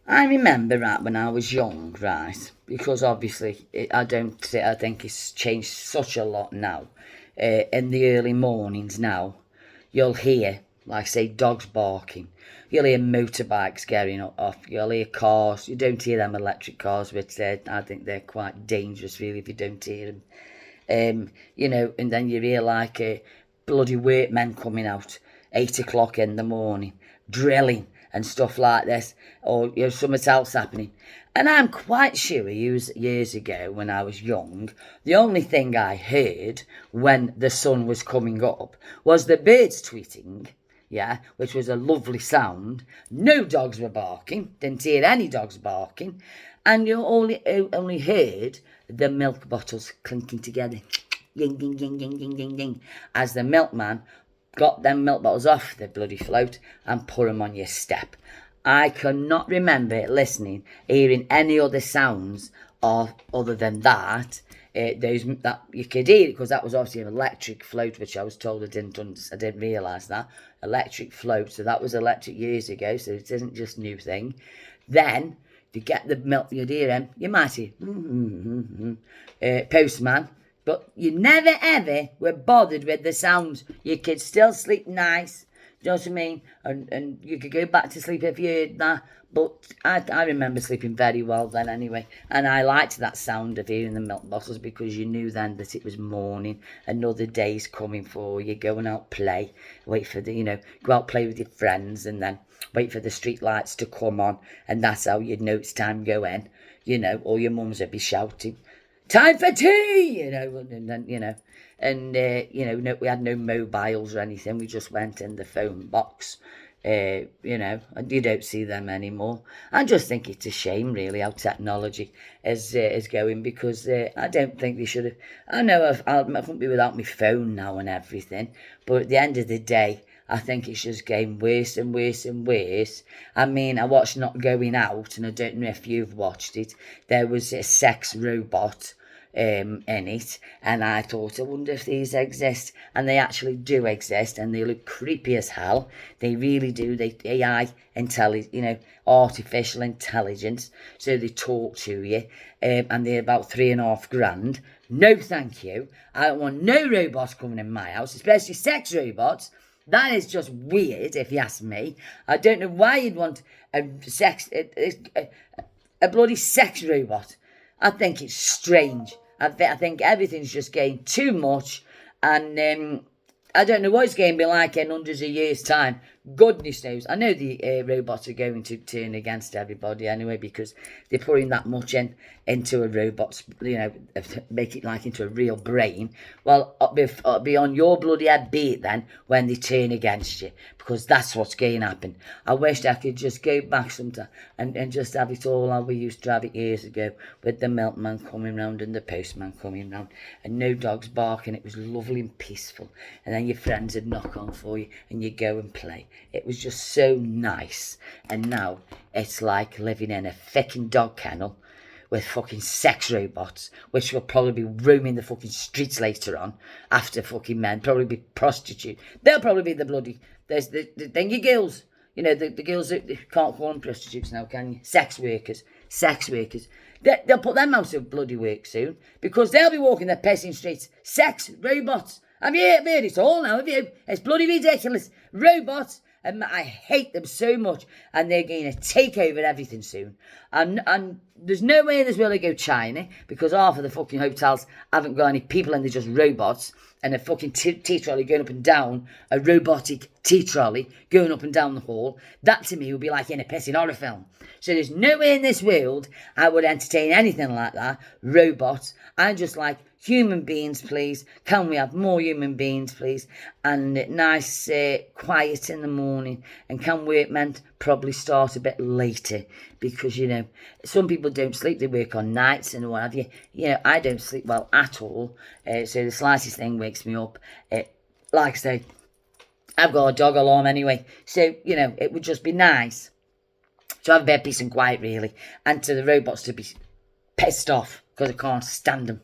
I remember right when I was young, right, because obviously I think it's changed such a lot now. In the early mornings now, you'll hear, like say, dogs barking. You'll hear motorbikes going off. You'll hear cars. You don't hear them electric cars, which I think they're quite dangerous, really, if you don't hear them. And then you hear like bloody workmen coming out 8 o'clock in the morning, drilling and stuff like this, or something else happening. And I'm quite sure years ago when I was young, the only thing I heard when the sun was coming up was the birds tweeting. Yeah, which was a lovely sound. No dogs were barking. Didn't hear any dogs barking, and you only heard the milk bottles clinking together, ying ying ying ying ying ying ying, as the milkman got them milk bottles off the bloody float and put them on your step. I cannot remember hearing any other sounds other than that. Those that you could hear because that was obviously an electric float, which I was told I didn't realise that electric float. So that was electric years ago. So it isn't just a new thing. Then to get the milk, you'd hear him. You might hear postman, but you never ever were bothered with the sounds. You could still sleep nice. Do you know what I mean? And you could go back to sleep if you heard that. But I remember sleeping very well then anyway. And I liked that sound of hearing the milk bottles because you knew then that it was morning. Another day's coming for you. Going out play. Wait for go out play with your friends and then wait for the street lights to come on. And that's how you'd know it's time to go in. Or your mums would be shouting, time for tea, and then, no, we had no mobiles or anything. We just went in the phone box, and you don't see them anymore. I just think it's a shame, really, how technology is going because I don't think they should have. I know I wouldn't be without my phone now and everything, but at the end of the day, I think it's just getting worse and worse and worse. I mean, I watched Not Going Out, and I don't know if you've watched it. There was a sex robot in it, and I thought, I wonder if these exist, and they actually do exist, and they look creepy as hell. They really do. They AI artificial intelligence, so they talk to you, and they're about 3.5 grand. No, thank you. I don't want no robots coming in my house, especially sex robots. That is just weird, if you ask me. I don't know why you'd want a bloody sex robot. I think it's strange. I think everything's just getting too much, and I don't know what it's going to be like in hundreds of years' time. Goodness knows. I know the robots are going to turn against everybody anyway because they're putting that much into a robot's, make it like into a real brain. Well, it'll be on your bloody head beat then when they turn against you because that's what's going to happen. I wish I could just go back sometime and just have it all how we used to have it years ago with the milkman coming round and the postman coming round and no dogs barking. It was lovely and peaceful. And then your friends would knock on for you and you go and play. It was just so nice. And now it's like living in a fucking dog kennel with fucking sex robots, which will probably be roaming the fucking streets later on after fucking men, probably be prostitutes. They'll probably be the bloody, there's the thingy girls. The girls that can't call them prostitutes now, can you? Sex workers. They'll put them out of bloody work soon because they'll be walking the pissing streets. Sex robots. Have you heard it all now, have you? It's bloody ridiculous. Robots. And I hate them so much. And they're going to take over everything soon. And there's no way this will go China because half of the fucking hotels haven't got any people and they're just robots. And a fucking tea trolley going up and down, a robotic tea trolley going up and down the hall. That to me would be like in a pissing horror film. So there's no way in this world I would entertain anything like that. Robots. I just like human beings, please. Can we have more human beings, please? And nice, quiet in the morning. And can workmen probably start a bit later? Because, some people don't sleep. They work on nights and what have you. I don't sleep well at all. So the slightest thing wakes me up. Like I say, I've got a dog alarm anyway. So, it would just be nice to have a bit of peace and quiet, really. And to the robots to be pissed off because I can't stand them.